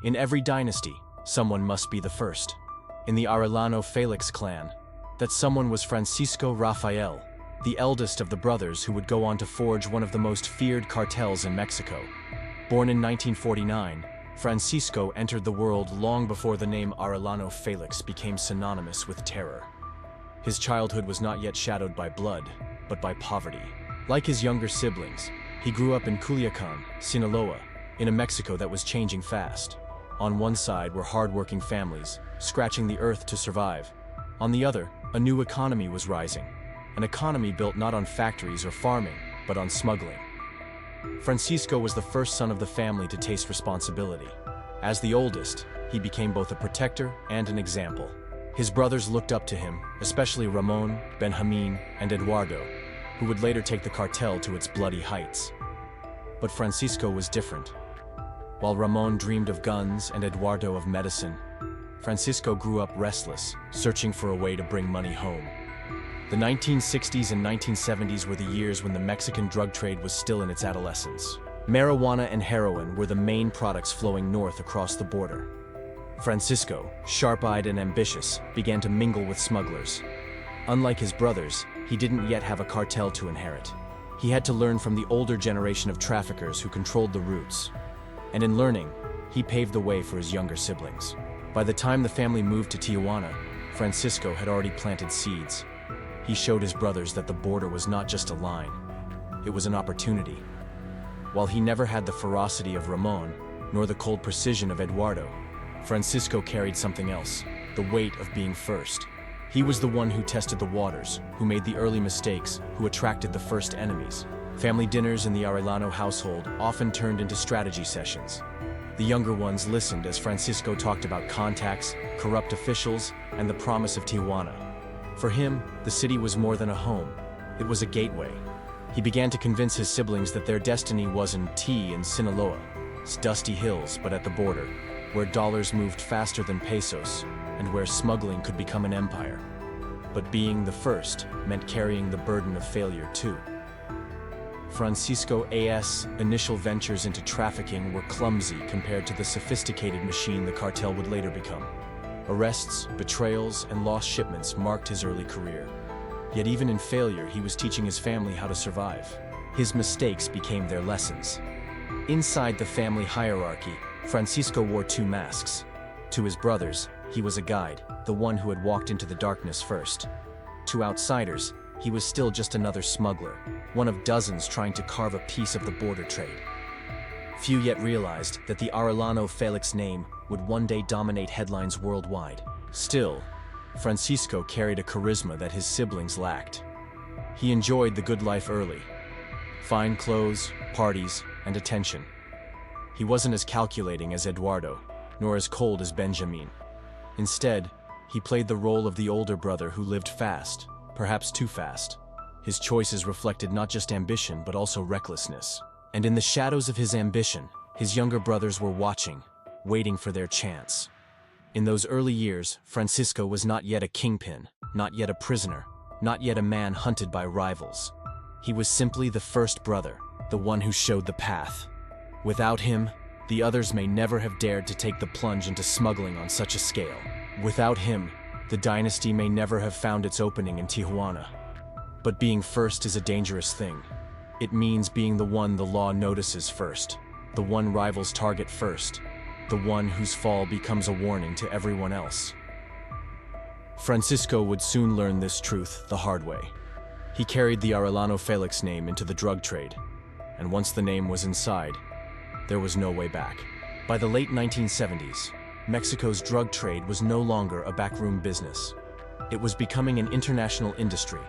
In every dynasty, someone must be the first. In the Arellano Félix clan, that someone was Francisco Rafael, the eldest of the brothers who would go on to forge one of the most feared cartels in Mexico. Born in 1949, Francisco entered the world long before the name Arellano Félix became synonymous with terror. His childhood was not yet shadowed by blood, but by poverty. Like his younger siblings, he grew up in Culiacan, Sinaloa, in a Mexico that was changing fast. On one side were hard-working families, scratching the earth to survive. On the other, a new economy was rising, an economy built not on factories or farming, but on smuggling. Francisco was the first son of the family to taste responsibility. As the oldest, he became both a protector and an example. His brothers looked up to him, especially Ramon, Benjamin, and Eduardo, who would later take the cartel to its bloody heights. But Francisco was different. While Ramon dreamed of guns and Eduardo of medicine, Francisco grew up restless, searching for a way to bring money home. The 1960s and 1970s were the years when the Mexican drug trade was still in its adolescence. Marijuana and heroin were the main products flowing north across the border. Francisco, sharp-eyed and ambitious, began to mingle with smugglers. Unlike his brothers, he didn't yet have a cartel to inherit. He had to learn from the older generation of traffickers who controlled the routes. And in learning, he paved the way for his younger siblings. By the time the family moved to Tijuana, Francisco had already planted seeds. He showed his brothers that the border was not just a line, it was an opportunity. While he never had the ferocity of Ramon, nor the cold precision of Eduardo, Francisco carried something else, the weight of being first. He was the one who tested the waters, who made the early mistakes, who attracted the first enemies. Family dinners in the Arellano household often turned into strategy sessions. The younger ones listened as Francisco talked about contacts, corrupt officials, and the promise of Tijuana. For him, the city was more than a home. It was a gateway. He began to convince his siblings that their destiny wasn't in Sinaloa, dusty hills but at the border, where dollars moved faster than pesos, and where smuggling could become an empire. But being the first meant carrying the burden of failure too. Francisco's initial ventures into trafficking were clumsy compared to the sophisticated machine the cartel would later become. Arrests, betrayals, and lost shipments marked his early career. Yet even in failure, he was teaching his family how to survive. His mistakes became their lessons. Inside the family hierarchy, Francisco wore two masks. To his brothers, he was a guide, the one who had walked into the darkness first. To outsiders, he was still just another smuggler, one of dozens trying to carve a piece of the border trade. Few yet realized that the Arellano Félix name would one day dominate headlines worldwide. Still, Francisco carried a charisma that his siblings lacked. He enjoyed the good life early. Fine clothes, parties, and attention. He wasn't as calculating as Eduardo, nor as cold as Benjamin. Instead, he played the role of the older brother who lived fast, perhaps too fast. His choices reflected not just ambition, but also recklessness. And in the shadows of his ambition, his younger brothers were watching, waiting for their chance. In those early years, Francisco was not yet a kingpin, not yet a prisoner, not yet a man hunted by rivals. He was simply the first brother, the one who showed the path. Without him, the others may never have dared to take the plunge into smuggling on such a scale. Without him, the dynasty may never have found its opening in Tijuana. But being first is a dangerous thing. It means being the one the law notices first, the one rivals target first, the one whose fall becomes a warning to everyone else. Francisco would soon learn this truth the hard way. He carried the Arellano Félix name into the drug trade, and once the name was inside, there was no way back. By the late 1970s, Mexico's drug trade was no longer a backroom business. It was becoming an international industry,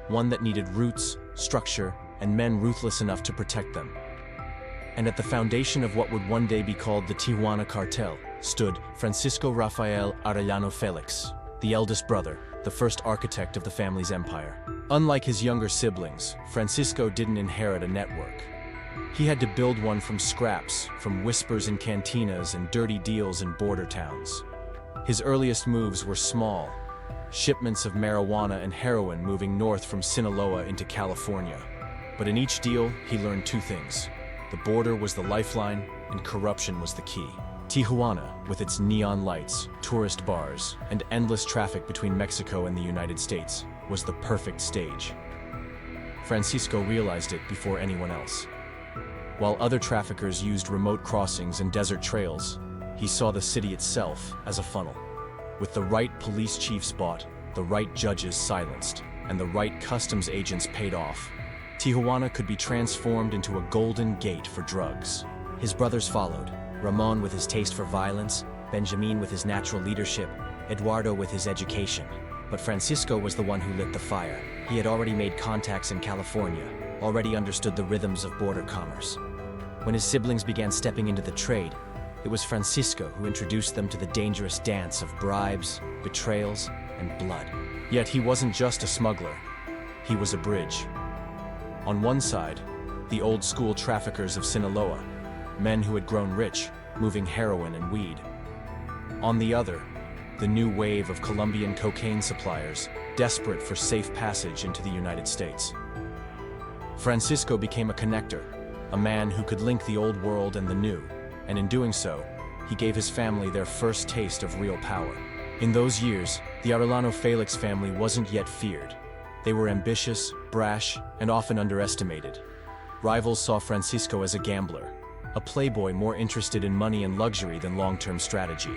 one that needed roots, structure, and men ruthless enough to protect them. And at the foundation of what would one day be called the Tijuana Cartel stood Francisco Rafael Arellano Félix, the eldest brother, the first architect of the family's empire. Unlike his younger siblings, Francisco didn't inherit a network. He had to build one from scraps, from whispers in cantinas and dirty deals in border towns. His earliest moves were small, shipments of marijuana and heroin moving north from Sinaloa into California. But in each deal, he learned two things. The border was the lifeline, and corruption was the key. Tijuana, with its neon lights, tourist bars, and endless traffic between Mexico and the United States, was the perfect stage. Francisco realized it before anyone else. While other traffickers used remote crossings and desert trails, he saw the city itself as a funnel. With the right police chiefs bought, the right judges silenced, and the right customs agents paid off, Tijuana could be transformed into a golden gate for drugs. His brothers followed, Ramon with his taste for violence, Benjamin with his natural leadership, Eduardo with his education. But Francisco was the one who lit the fire. He had already made contacts in California, already understood the rhythms of border commerce. When his siblings began stepping into the trade, it was Francisco who introduced them to the dangerous dance of bribes, betrayals, and blood. Yet he wasn't just a smuggler. He was a bridge. On one side, the old-school traffickers of Sinaloa, men who had grown rich, moving heroin and weed. On the other, the new wave of Colombian cocaine suppliers, desperate for safe passage into the United States. Francisco became a connector, a man who could link the old world and the new, and in doing so, he gave his family their first taste of real power. In those years, the Arellano Félix family wasn't yet feared. They were ambitious, brash, and often underestimated. Rivals saw Francisco as a gambler, a playboy more interested in money and luxury than long-term strategy.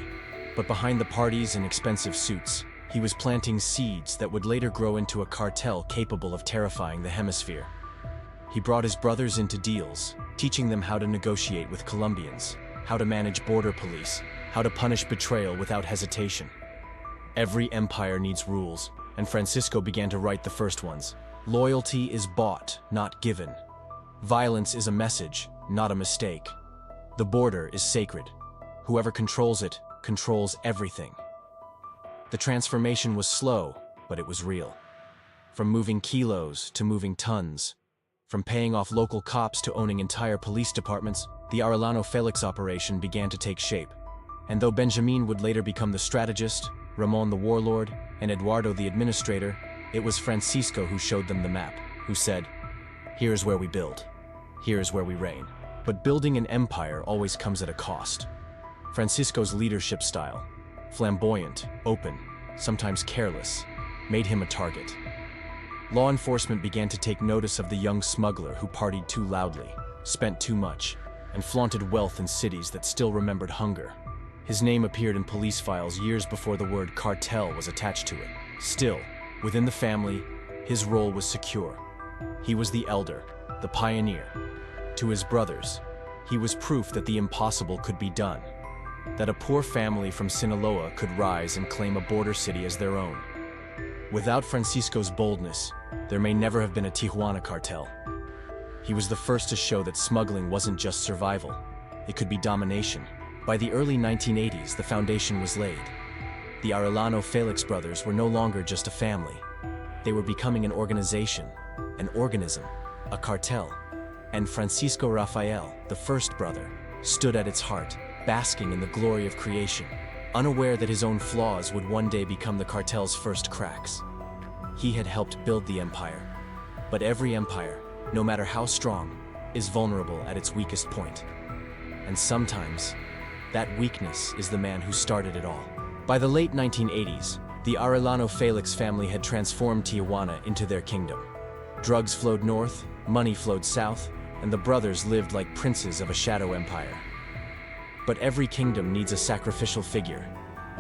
But behind the parties and expensive suits, he was planting seeds that would later grow into a cartel capable of terrifying the hemisphere. He brought his brothers into deals, teaching them how to negotiate with Colombians, how to manage border police, how to punish betrayal without hesitation. Every empire needs rules, and Francisco began to write the first ones. Loyalty is bought, not given. Violence is a message, not a mistake. The border is sacred. Whoever controls it, controls everything. The transformation was slow, but it was real. From moving kilos to moving tons, from paying off local cops to owning entire police departments, the Arellano Félix operation began to take shape. And though Benjamin would later become the strategist, Ramon the warlord, and Eduardo the administrator, it was Francisco who showed them the map, who said, "Here's where we build. Here's where we reign." But building an empire always comes at a cost. Francisco's leadership style, flamboyant, open, sometimes careless, made him a target. Law enforcement began to take notice of the young smuggler who partied too loudly, spent too much, and flaunted wealth in cities that still remembered hunger. His name appeared in police files years before the word cartel was attached to it. Still, within the family, his role was secure. He was the elder, the pioneer. To his brothers, he was proof that the impossible could be done, that a poor family from Sinaloa could rise and claim a border city as their own. Without Francisco's boldness, there may never have been a Tijuana cartel. He was the first to show that smuggling wasn't just survival, it could be domination. By the early 1980s, the foundation was laid. The Arellano Félix brothers were no longer just a family. They were becoming an organization, an organism, a cartel. And Francisco Rafael, the first brother, stood at its heart, basking in the glory of creation, unaware that his own flaws would one day become the cartel's first cracks. He had helped build the empire. But every empire, no matter how strong, is vulnerable at its weakest point. And sometimes, that weakness is the man who started it all. By the late 1980s, the Arellano Félix family had transformed Tijuana into their kingdom. Drugs flowed north, money flowed south, and the brothers lived like princes of a shadow empire. But every kingdom needs a sacrificial figure,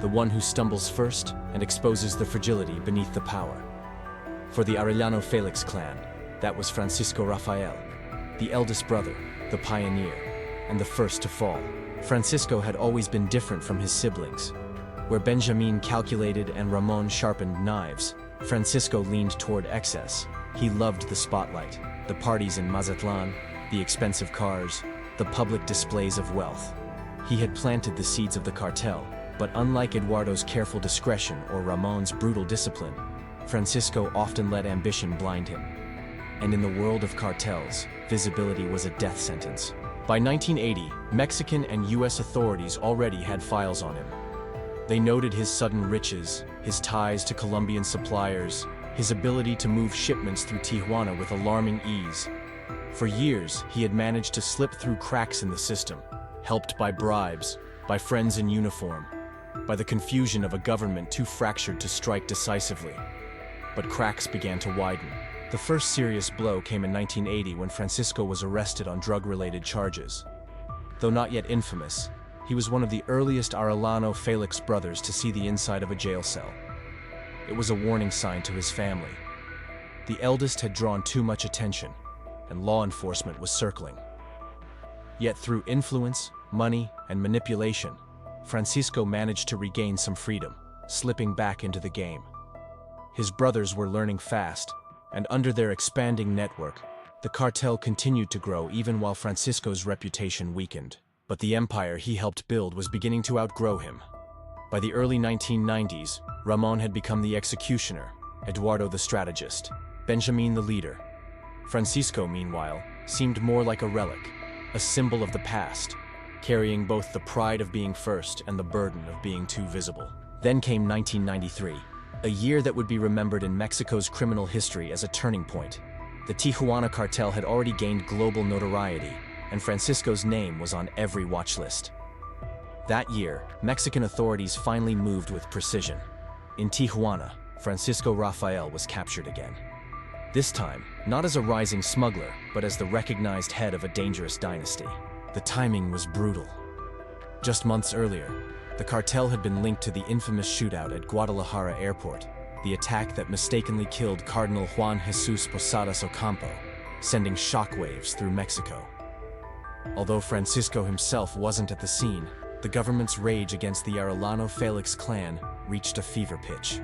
the one who stumbles first and exposes the fragility beneath the power. For the Arellano Félix clan, that was Francisco Rafael, the eldest brother, the pioneer, and the first to fall. Francisco had always been different from his siblings. Where Benjamin calculated and Ramon sharpened knives, Francisco leaned toward excess. He loved the spotlight, the parties in Mazatlan, the expensive cars, the public displays of wealth. He had planted the seeds of the cartel, but unlike Eduardo's careful discretion or Ramon's brutal discipline, Francisco often let ambition blind him. And in the world of cartels, visibility was a death sentence. By 1980, Mexican and US authorities already had files on him. They noted his sudden riches, his ties to Colombian suppliers, his ability to move shipments through Tijuana with alarming ease. For years, he had managed to slip through cracks in the system, helped by bribes, by friends in uniform, by the confusion of a government too fractured to strike decisively. But cracks began to widen. The first serious blow came in 1980 when Francisco was arrested on drug-related charges. Though not yet infamous, he was one of the earliest Arellano Félix brothers to see the inside of a jail cell. It was a warning sign to his family. The eldest had drawn too much attention, and law enforcement was circling. Yet through influence, money, and manipulation, Francisco managed to regain some freedom, slipping back into the game. His brothers were learning fast, and under their expanding network, the cartel continued to grow even while Francisco's reputation weakened. But the empire he helped build was beginning to outgrow him. By the early 1990s, Ramon had become the executioner, Eduardo the strategist, Benjamin the leader. Francisco, meanwhile, seemed more like a relic, a symbol of the past, carrying both the pride of being first and the burden of being too visible. Then came 1993, a year that would be remembered in Mexico's criminal history as a turning point. The Tijuana Cartel had already gained global notoriety, and Francisco's name was on every watch list. That year, Mexican authorities finally moved with precision. In Tijuana, Francisco Rafael was captured again. This time, not as a rising smuggler, but as the recognized head of a dangerous dynasty. The timing was brutal. Just months earlier, the cartel had been linked to the infamous shootout at Guadalajara Airport, the attack that mistakenly killed Cardinal Juan Jesus Posadas Ocampo, sending shockwaves through Mexico. Although Francisco himself wasn't at the scene, the government's rage against the Arellano Félix clan reached a fever pitch.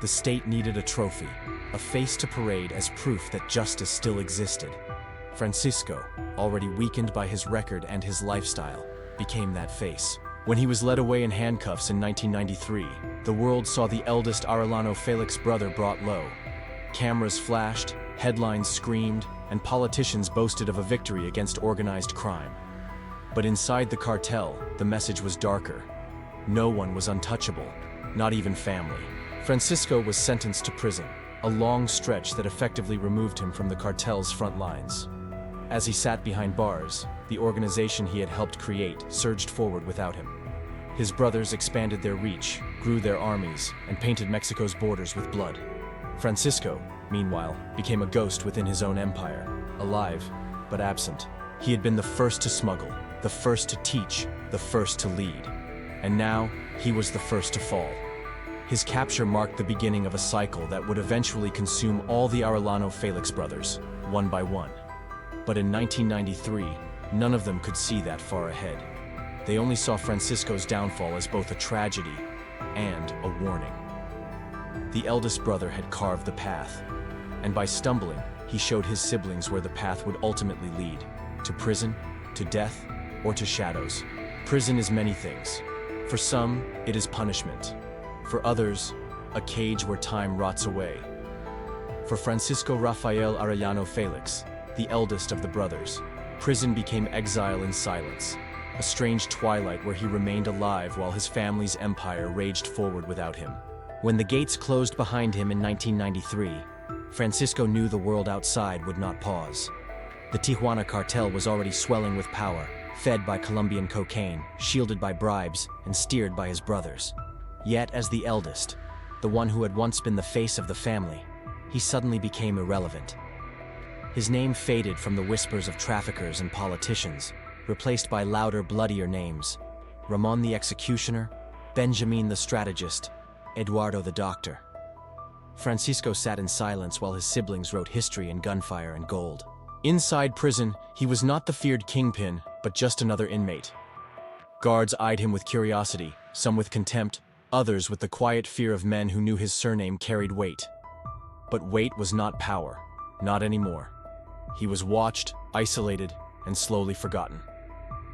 The state needed a trophy, a face to parade as proof that justice still existed. Francisco, already weakened by his record and his lifestyle, became that face. When he was led away in handcuffs in 1993, the world saw the eldest Arellano Félix brother brought low. Cameras flashed, headlines screamed, and politicians boasted of a victory against organized crime. But inside the cartel, the message was darker. No one was untouchable, not even family. Francisco was sentenced to prison, a long stretch that effectively removed him from the cartel's front lines. As he sat behind bars, the organization he had helped create surged forward without him. His brothers expanded their reach, grew their armies, and painted Mexico's borders with blood. Francisco, meanwhile, became a ghost within his own empire, alive, but absent. He had been the first to smuggle, the first to teach, the first to lead. And now, he was the first to fall. His capture marked the beginning of a cycle that would eventually consume all the Arellano Félix brothers, one by one. But in 1993, none of them could see that far ahead. They only saw Francisco's downfall as both a tragedy and a warning. The eldest brother had carved the path, and by stumbling, he showed his siblings where the path would ultimately lead, to prison, to death, or to shadows. Prison is many things. For some, it is punishment. For others, a cage where time rots away. For Francisco Rafael Arellano Félix, the eldest of the brothers, prison became exile in silence, a strange twilight where he remained alive while his family's empire raged forward without him. When the gates closed behind him in 1993, Francisco knew the world outside would not pause. The Tijuana Cartel was already swelling with power, fed by Colombian cocaine, shielded by bribes, and steered by his brothers. Yet, as the eldest, the one who had once been the face of the family, he suddenly became irrelevant. His name faded from the whispers of traffickers and politicians, replaced by louder, bloodier names: Ramon the executioner, Benjamin the strategist, Eduardo the doctor. Francisco sat in silence while his siblings wrote history in gunfire and gold. Inside prison, he was not the feared kingpin, but just another inmate. Guards eyed him with curiosity, some with contempt, others with the quiet fear of men who knew his surname carried weight. But weight was not power, not anymore. He was watched, isolated, and slowly forgotten.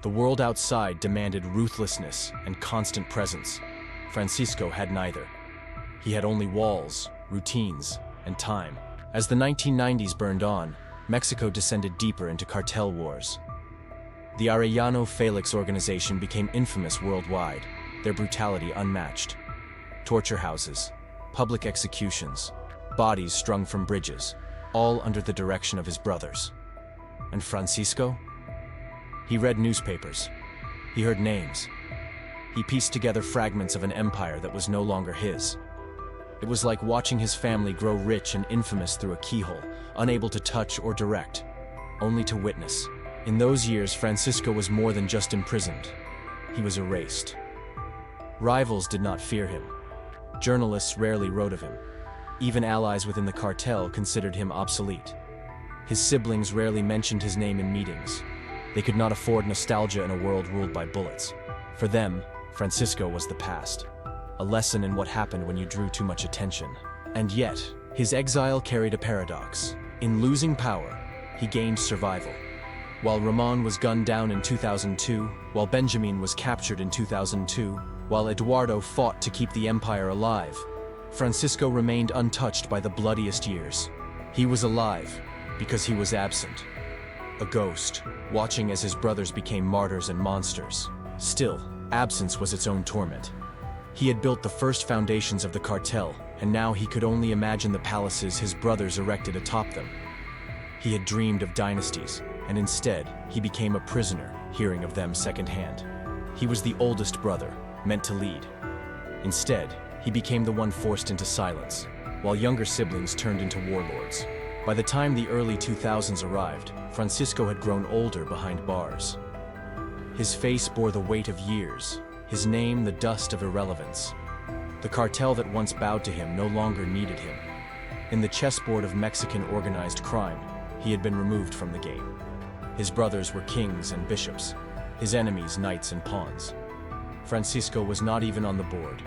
The world outside demanded ruthlessness and constant presence. Francisco had neither. He had only walls, routines, and time. As the 1990s burned on, Mexico descended deeper into cartel wars. The Arellano Félix organization became infamous worldwide, their brutality unmatched. Torture houses, public executions, bodies strung from bridges, all under the direction of his brothers. And Francisco? He read newspapers. He heard names. He pieced together fragments of an empire that was no longer his. It was like watching his family grow rich and infamous through a keyhole, unable to touch or direct, only to witness. In those years, Francisco was more than just imprisoned. He was erased. Rivals did not fear him. Journalists rarely wrote of him. Even allies within the cartel considered him obsolete. His siblings rarely mentioned his name in meetings. They could not afford nostalgia in a world ruled by bullets. For them, Francisco was the past, a lesson in what happened when you drew too much attention. And yet, his exile carried a paradox. In losing power, he gained survival. While Ramon was gunned down in 2002, while Benjamin was captured in 2002, while Eduardo fought to keep the empire alive, Francisco remained untouched by the bloodiest years. He was alive because he was absent. A ghost, watching as his brothers became martyrs and monsters. Still, absence was its own torment. He had built the first foundations of the cartel, and now he could only imagine the palaces his brothers erected atop them. He had dreamed of dynasties, and instead, he became a prisoner, hearing of them secondhand. He was the oldest brother, meant to lead. Instead, he became the one forced into silence, while younger siblings turned into warlords. By the time the early 2000s arrived, Francisco had grown older behind bars. His face bore the weight of years, his name the dust of irrelevance. The cartel that once bowed to him no longer needed him. In the chessboard of Mexican organized crime, he had been removed from the game. His brothers were kings and bishops, his enemies knights and pawns. Francisco was not even on the board.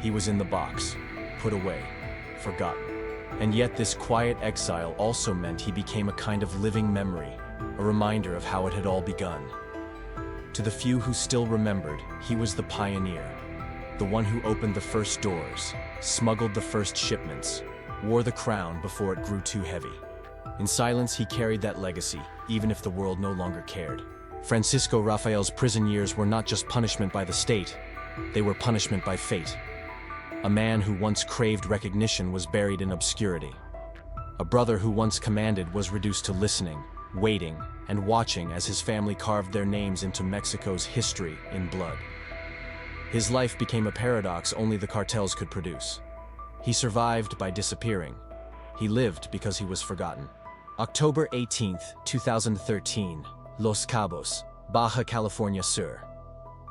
He was in the box, put away, forgotten. And yet this quiet exile also meant he became a kind of living memory, a reminder of how it had all begun. To the few who still remembered, he was the pioneer, the one who opened the first doors, smuggled the first shipments, wore the crown before it grew too heavy. In silence, he carried that legacy, even if the world no longer cared. Francisco Rafael's prison years were not just punishment by the state, they were punishment by fate. A man who once craved recognition was buried in obscurity. A brother who once commanded was reduced to listening, waiting, and watching as his family carved their names into Mexico's history in blood. His life became a paradox only the cartels could produce. He survived by disappearing. He lived because he was forgotten. October 18, 2013, Los Cabos, Baja California Sur.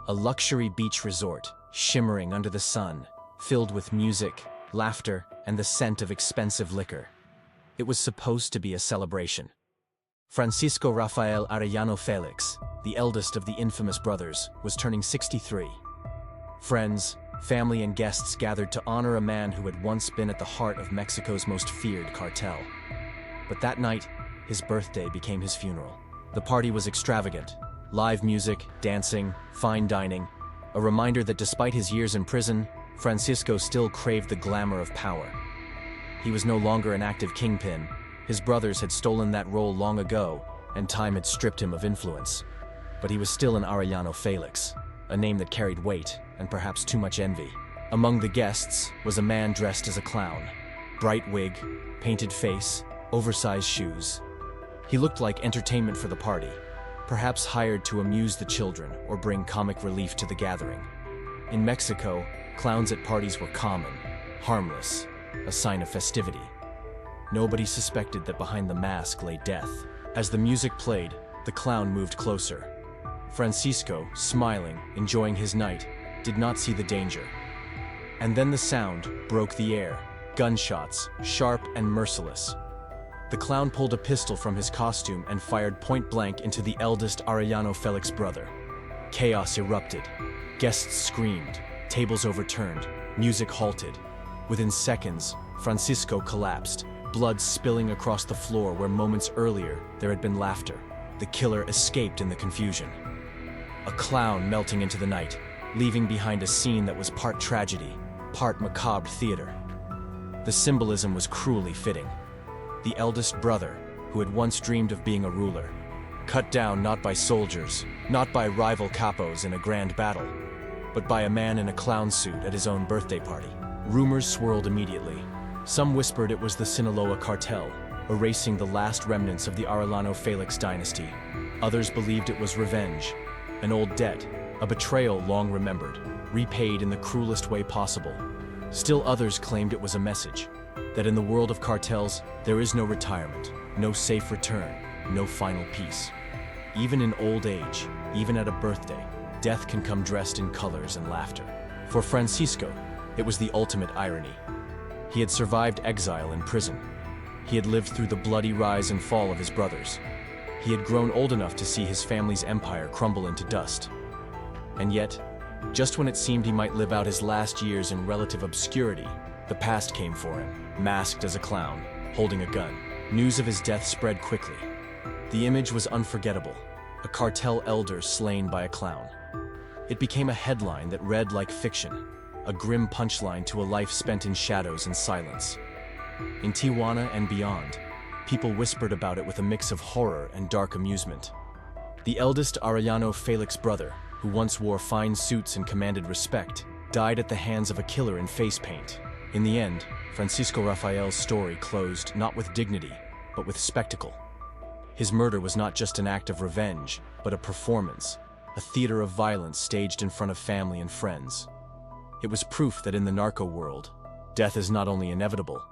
A luxury beach resort, shimmering under the sun, filled with music, laughter, and the scent of expensive liquor. It was supposed to be a celebration. Francisco Rafael Arellano Félix, the eldest of the infamous brothers, was turning 63. Friends, family, and guests gathered to honor a man who had once been at the heart of Mexico's most feared cartel. But that night, his birthday became his funeral. The party was extravagant. Live music, dancing, fine dining. A reminder that despite his years in prison, Francisco still craved the glamour of power. He was no longer an active kingpin. His brothers had stolen that role long ago, and time had stripped him of influence. But he was still an Arellano Félix, a name that carried weight, and perhaps too much envy. Among the guests was a man dressed as a clown. Bright wig, painted face, oversized shoes. He looked like entertainment for the party, perhaps hired to amuse the children or bring comic relief to the gathering. In Mexico, clowns at parties were common, harmless, a sign of festivity. Nobody suspected that behind the mask lay death. As the music played, the clown moved closer. Francisco, smiling, enjoying his night, did not see the danger. And then the sound broke the air, gunshots, sharp and merciless. The clown pulled a pistol from his costume and fired point-blank into the eldest Arellano Félix brother. Chaos erupted. Guests screamed, tables overturned, music halted. Within seconds, Francisco collapsed, blood spilling across the floor where moments earlier there had been laughter. The killer escaped in the confusion. A clown melting into the night, leaving behind a scene that was part tragedy, part macabre theater. The symbolism was cruelly fitting. The eldest brother, who had once dreamed of being a ruler, cut down not by soldiers, not by rival capos in a grand battle, but by a man in a clown suit at his own birthday party. Rumors swirled immediately. Some whispered it was the Sinaloa cartel, erasing the last remnants of the Arellano Félix dynasty. Others believed it was revenge, an old debt, a betrayal long remembered. repaid in the cruelest way possible. Still others claimed it was a message, that in the world of cartels, there is no retirement, no safe return, no final peace. Even in old age, even at a birthday, death can come dressed in colors and laughter. For Francisco, it was the ultimate irony. He had survived exile in prison. He had lived through the bloody rise and fall of his brothers. He had grown old enough to see his family's empire crumble into dust. And yet, just when it seemed he might live out his last years in relative obscurity, the past came for him, masked as a clown, holding a gun. News of his death spread quickly. The image was unforgettable, a cartel elder slain by a clown. It became a headline that read like fiction, a grim punchline to a life spent in shadows and silence. In Tijuana and beyond, people whispered about it with a mix of horror and dark amusement. The eldest Arellano Félix brother, who once wore fine suits and commanded respect, died at the hands of a killer in face paint. In the end, Francisco Rafael's story closed not with dignity, but with spectacle. His murder was not just an act of revenge, but a performance, a theater of violence staged in front of family and friends. It was proof that in the narco world, death is not only inevitable,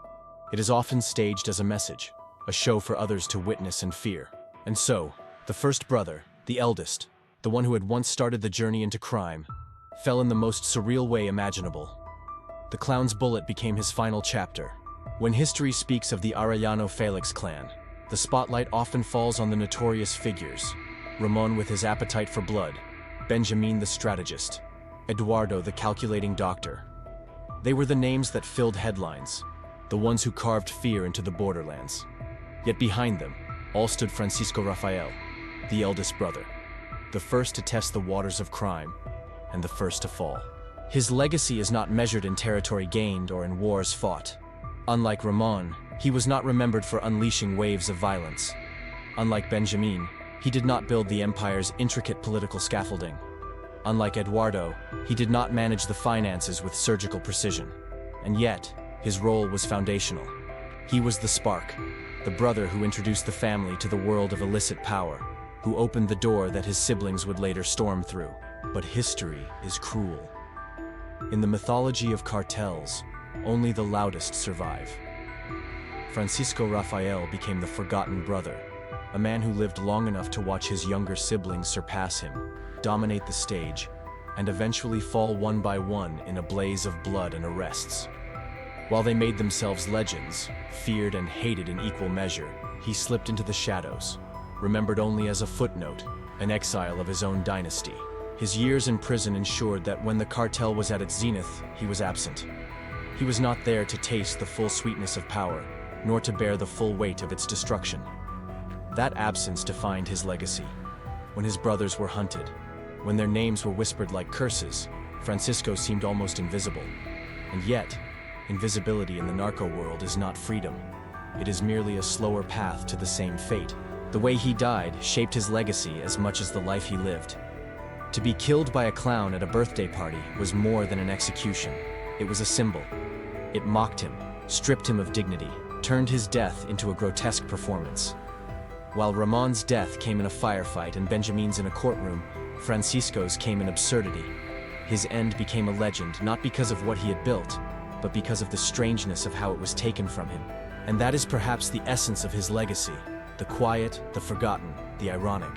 it is often staged as a message, a show for others to witness and fear. And so, the first brother, the eldest, the one who had once started the journey into crime, fell in the most surreal way imaginable. The clown's bullet became his final chapter. When history speaks of the Arellano Félix clan, the spotlight often falls on the notorious figures: Ramon with his appetite for blood, Benjamin the strategist, Eduardo the calculating doctor. They were the names that filled headlines, the ones who carved fear into the borderlands. Yet behind them, all stood Francisco Rafael, the eldest brother, the first to test the waters of crime, and the first to fall. His legacy is not measured in territory gained or in wars fought. Unlike Ramon, he was not remembered for unleashing waves of violence. Unlike Benjamin, he did not build the empire's intricate political scaffolding. Unlike Eduardo, he did not manage the finances with surgical precision. And yet, his role was foundational. He was the spark, the brother who introduced the family to the world of illicit power, who opened the door that his siblings would later storm through. But history is cruel. In the mythology of cartels, only the loudest survive. Francisco Rafael became the forgotten brother, a man who lived long enough to watch his younger siblings surpass him, dominate the stage, and eventually fall one by one in a blaze of blood and arrests. While they made themselves legends, feared and hated in equal measure, he slipped into the shadows, remembered only as a footnote, an exile of his own dynasty. His years in prison ensured that when the cartel was at its zenith, he was absent. He was not there to taste the full sweetness of power, nor to bear the full weight of its destruction. That absence defined his legacy. When his brothers were hunted, when their names were whispered like curses, Francisco seemed almost invisible. And yet, invisibility in the narco world is not freedom. It is merely a slower path to the same fate. The way he died shaped his legacy as much as the life he lived. To be killed by a clown at a birthday party was more than an execution. It was a symbol. It mocked him, stripped him of dignity, turned his death into a grotesque performance. While Ramon's death came in a firefight and Benjamin's in a courtroom, Francisco's came in absurdity. His end became a legend not because of what he had built, but because of the strangeness of how it was taken from him. And that is perhaps the essence of his legacy: the quiet, the forgotten, the ironic.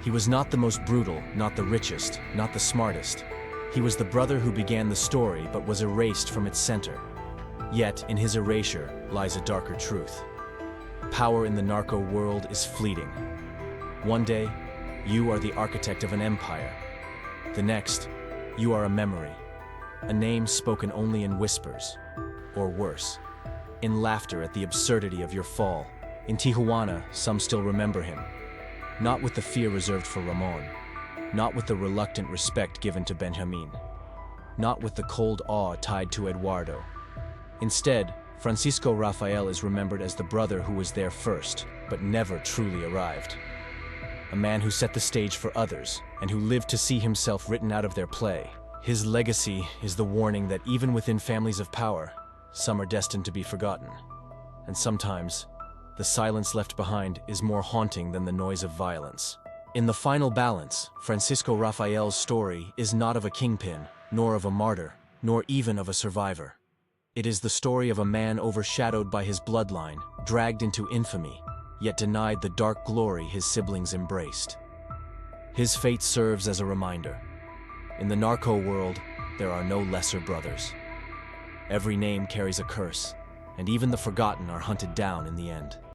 He was not the most brutal, not the richest, not the smartest. He was the brother who began the story but was erased from its center. Yet, in his erasure lies a darker truth. Power in the narco world is fleeting. One day, you are the architect of an empire. The next, you are a memory, a name spoken only in whispers, or worse, in laughter at the absurdity of your fall. In Tijuana, some still remember him, not with the fear reserved for Ramon, not with the reluctant respect given to Benjamin, not with the cold awe tied to Eduardo. Instead, Francisco Rafael is remembered as the brother who was there first, but never truly arrived. A man who set the stage for others, and who lived to see himself written out of their play. His legacy is the warning that even within families of power, some are destined to be forgotten. And sometimes, the silence left behind is more haunting than the noise of violence. In the final balance, Francisco Rafael's story is not of a kingpin, nor of a martyr, nor even of a survivor. It is the story of a man overshadowed by his bloodline, dragged into infamy, yet denied the dark glory his siblings embraced. His fate serves as a reminder. In the narco world, there are no lesser brothers. Every name carries a curse, and even the forgotten are hunted down in the end.